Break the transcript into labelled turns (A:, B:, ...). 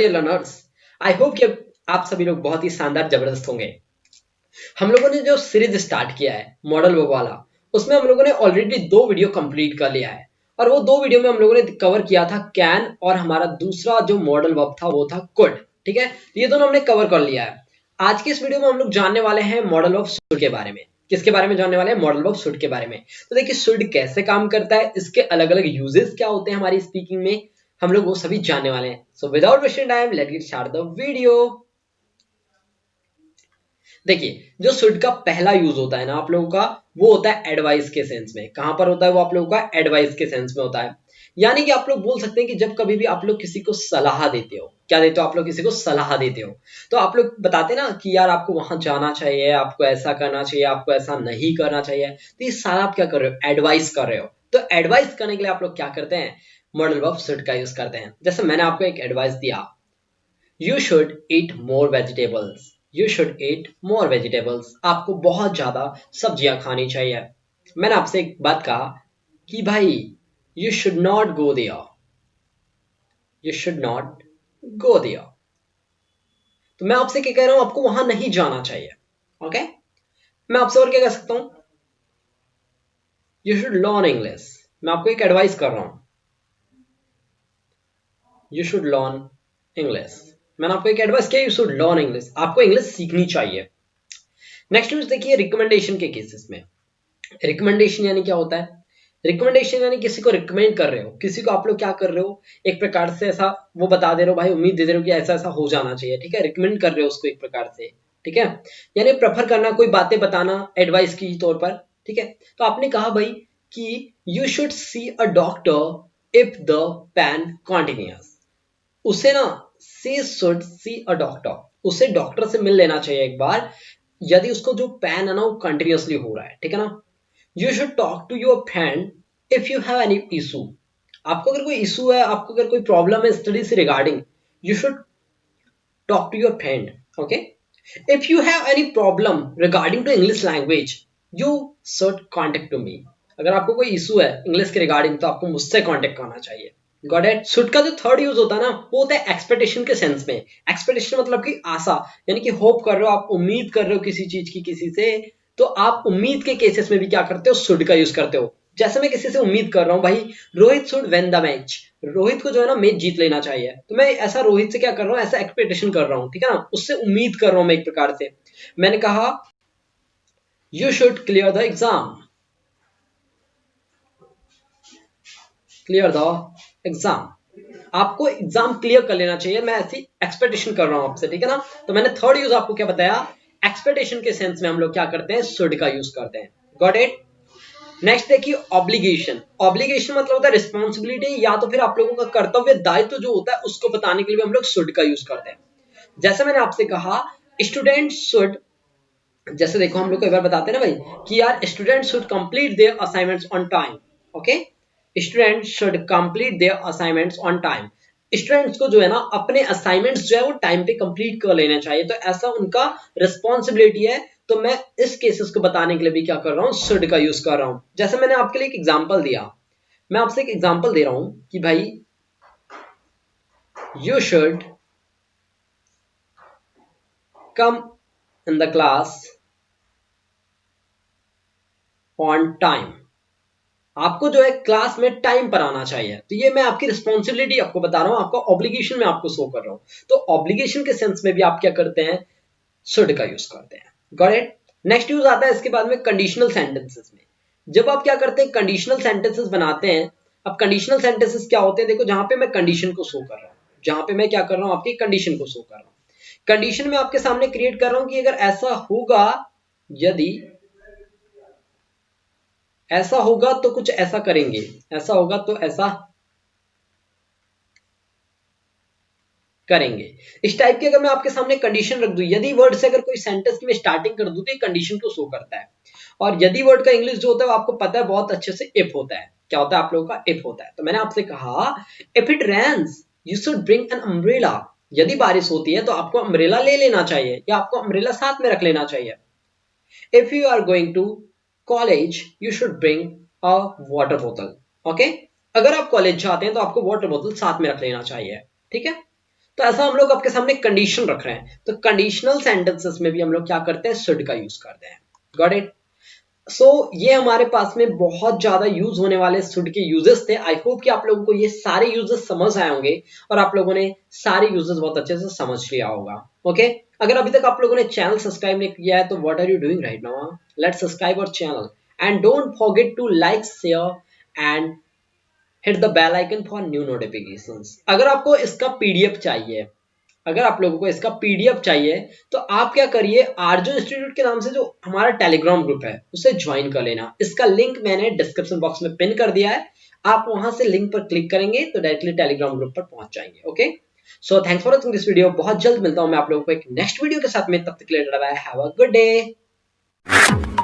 A: Dear learners, I hope कि आप सभी लोग बहुत ही शानदार जबरदस्त होंगे। हम लोगों ने जो सीरीज स्टार्ट किया है मॉडल वर्ब वाला, उसमें हम लोगों ने ऑलरेडी 2 वीडियो कंप्लीट कर लिया है और वो 2 वीडियो में हम लोगों ने कवर किया था कैन और हमारा दूसरा जो मॉडल वर्ब था वो था कुड। ठीक है, ये दोनों हमने कवर कर लिया है। आज के इस वीडियो में हम लोग जानने वाले हैं मॉडल वर्ब शुड के बारे में। किसके बारे में जानने वाले हैं? मॉडल वर्ब शुड के बारे में। तो देखिए शुड कैसे काम करता है, इसके अलग अलग यूजेस क्या होते हैं हमारी स्पीकिंग में, हम लोग वो सभी जानने वाले हैं। So without wasting time let's get start the video. देखिए जो शुड का पहला यूज होता है ना आप लोगों का, वो होता है एडवाइस के सेंस में। कहां पर होता है वो आप लोगों का? एडवाइस के सेंस में होता है। यानी कि आप लोग बोल सकते हैं कि जब कभी भी आप लोग किसी को सलाह देते हो, क्या देते हो आप लोग? किसी को सलाह देते हो, तो आप लोग बताते ना कि यार आपको वहां जाना चाहिए, आपको ऐसा करना चाहिए, आपको ऐसा नहीं करना चाहिए। तो ये सारा आप क्या कर रहे हो? एडवाइस कर रहे हो। तो एडवाइस करने के लिए आप लोग क्या करते हैं? मॉडल वर्ब शुड का यूज करते हैं। जैसे मैंने आपको एक एडवाइस दिया, you should eat more vegetables, you should eat more vegetables, आपको बहुत ज्यादा सब्जियां खानी चाहिए। मैंने आपसे एक बात कहा कि भाई you should not go there, you should not go there, तो मैं आपसे क्या कह रहा हूं? आपको वहां नहीं जाना चाहिए। ओके, मैं आपसे और क्या कह सकता हूं? यू शुड लर्न इंग्लिश, मैं आपको एक एडवाइस कर रहा हूं, यू शुड लर्न इंग्लिश। मैंने आपको एक एडवाइस किया, यू शुड लर्न इंग्लिश, आपको इंग्लिश सीखनी चाहिए। नेक्स्ट यूज देखिए रिकमेंडेशन के केसेस में। रिकमेंडेशन यानी क्या होता है? रिकमेंडेशन यानी किसी को रिकमेंड कर रहे हो, किसी को आप लोग क्या कर रहे हो, एक प्रकार से ऐसा वो बता दे रहे हो, भाई उम्मीद दे दे रहे हो कि ऐसा ऐसा हो जाना चाहिए। ठीक है, रिकमेंड कर रहे हो उसको एक प्रकार से। ठीक है, यानी प्रेफर करना, कोई बातें बताना एडवाइस की तौर पर। ठीक है, तो आपने कहा भाई कि you should see a doctor if the pain continuous, उसे ना see should see a doctor, उसे डॉक्टर से मिल लेना चाहिए एक बार, यदि उसको जो पेन है ना वो कंटिन्यूअसली हो रहा है। ठीक है ना, you should talk to your friend if you have any issue, आपको अगर कोई इशू है, आपको अगर कोई प्रॉब्लम है स्टडी से regarding, you should talk to your friend. Okay, if you have any problem regarding to English language you should contact to me, अगर आपको कोई इशू है इंग्लिश के रिगार्डिंग तो आपको मुझसे कॉन्टेक्ट करना चाहिए। Got it? शुड का जो थर्ड यूज होता है ना वो होता है एक्सपेक्टेशन के सेंस में। एक्सपेक्टेशन मतलब कि आशा, यानी कि होप कर रहे हो, आप उम्मीद कर रहे हो किसी चीज की किसी से, तो आप उम्मीद के केसेस में भी क्या करते हो? शुड का यूज करते हो। जैसे मैं किसी से उम्मीद कर रहा हूं भाई Rohit should win the match, Rohit को जो है ना मैच जीत लेना चाहिए, तो मैं ऐसा रोहित से क्या कर रहा हूं? ऐसा एक्सपेक्टेशन कर रहा हूं। ठीक है ना, उससे उम्मीद कर रहा हूं मैं एक प्रकार से। मैंने कहा you should clear the exam, clear the exam, आपको एग्जाम क्लियर कर लेना चाहिए, मैं ऐसी एक्सपेक्टेशन कर रहा हूं आपसे। ठीक है ना, तो मैंने थर्ड यूज आपको क्या बताया? एक्सपेक्टेशन के सेंस में हम लोग क्या करते हैं? शुड का यूज करते हैं। Got it? नेक्स्ट देखिए ऑब्लिगेशन। ऑब्लिगेशन मतलब होता है रिस्पॉन्सिबिलिटी, या तो फिर आप लोगों का कर्तव्य दायित्व जो होता है उसको बताने के लिए भी हम लोग शुड का यूज करते हैं। जैसे मैंने आपसे कहा स्टूडेंट शुड, जैसे देखो हम लोग कई बार बताते हैं ना भाई कि यार student should complete their assignments on time. Okay, student should complete their assignments on time, students को जो है ना अपने असाइनमेंट्स जो है वो टाइम पे कंप्लीट कर लेना चाहिए, तो ऐसा उनका रिस्पॉन्सिबिलिटी है। तो मैं इस केसेस को बताने के लिए भी क्या कर रहा हूँ? शुड का यूज कर रहा हूं। जैसे मैंने आपके लिए एक एग्जांपल दिया, मैं आपसे एक एग्जांपल दे रहा हूं कि भाई you should come in the class on time, आपको जो है क्लास में टाइम पर आना चाहिए। तो ये मैं आपकी रिस्पॉन्सिबिलिटी आपको बता रहा हूं, आपका ऑब्लिगेशन में आपको शो कर रहा हूं। तो ऑब्लिगेशन के सेंस में भी आप क्या करते हैं? शुड का यूज करते हैं। Got it? नेक्स्ट यूज आता है इसके बाद में कंडीशनल सेंटेंसेस में। जब आप क्या करते हैं? कंडीशनल सेंटेंसेस बनाते हैं। अब कंडीशनल सेंटेंसेस क्या होते हैं? देखो जहां पे मैं कंडीशन को शो कर रहा हूं, जहां पे मैं क्या कर रहा हूं? आपकी कंडीशन को शो कर रहा हूं। कंडीशन में आपके सामने क्रिएट कर रहा हूं कि अगर ऐसा होगा, यदि ऐसा होगा तो कुछ ऐसा करेंगे, ऐसा होगा तो ऐसा करेंगे। इस टाइप की अगर मैं आपके सामने कंडीशन रख दूं, यदि वर्ड से अगर कोई सेंटेंस की मैं स्टार्टिंग कर दूं तो ये कंडीशन को शो करता है। और यदि वर्ड का इंग्लिश जो होता है वो आपको पता है बहुत अच्छे से, इफ होता है। क्या होता है आप लोगों का? इफ होता है। तो मैंने आपसे कहा if it rains you should bring an umbrella, यदि बारिश होती है तो आपको अम्ब्रेला ले लेना चाहिए या आपको अम्ब्रेला साथ में रख लेना चाहिए। If you are going to college you should bring a water बोतल। ओके, अगर आप कॉलेज जाते हैं तो आपको वाटर बोतल साथ में रख लेना चाहिए। ठीक है, तो ऐसा हम लोग आपके सामने कंडीशन रख रहे हैं, तो कंडीशनल सेंटेंसेस में भी हम लोग क्या करते हैं, शुड का यूज करते हैं। Got it? सो ये हमारे पास में बहुत ज्यादा यूज होने वाले शुड के यूजेस थे। आई होप कि आप लोगों को ये सारे यूजेस समझ आए होंगे और आप लोगों ने सारे यूजेस बहुत अच्छे से समझ लिया होगा। ओके, अगर अभी तक आप लोगों ने चैनल सब्सक्राइब नहीं किया है तो what are you doing right now? Let's subscribe our channel and don't forget to like, share and hit the bell icon for new notifications. अगर आपको इसका पीडीएफ चाहिए, अगर आप लोगों को इसका पीडीएफ चाहिए तो आप क्या करिए, आर्जो इंस्टीट्यूट के नाम से जो हमारा टेलीग्राम ग्रुप है उसे ज्वाइन कर लेना। इसका लिंक मैंने डिस्क्रिप्शन बॉक्स में पिन कर दिया है, आप वहां से लिंक पर क्लिक करेंगे तो डायरेक्टली टेलीग्राम ग्रुप पर पहुंच जाएंगे। Okay, so thanks for watching this video. बहुत जल्द मिलता हूं मैं आप लोगों को एक नेक्स्ट वीडियो के साथ में, तब तक के लिए bye bye, have a good day.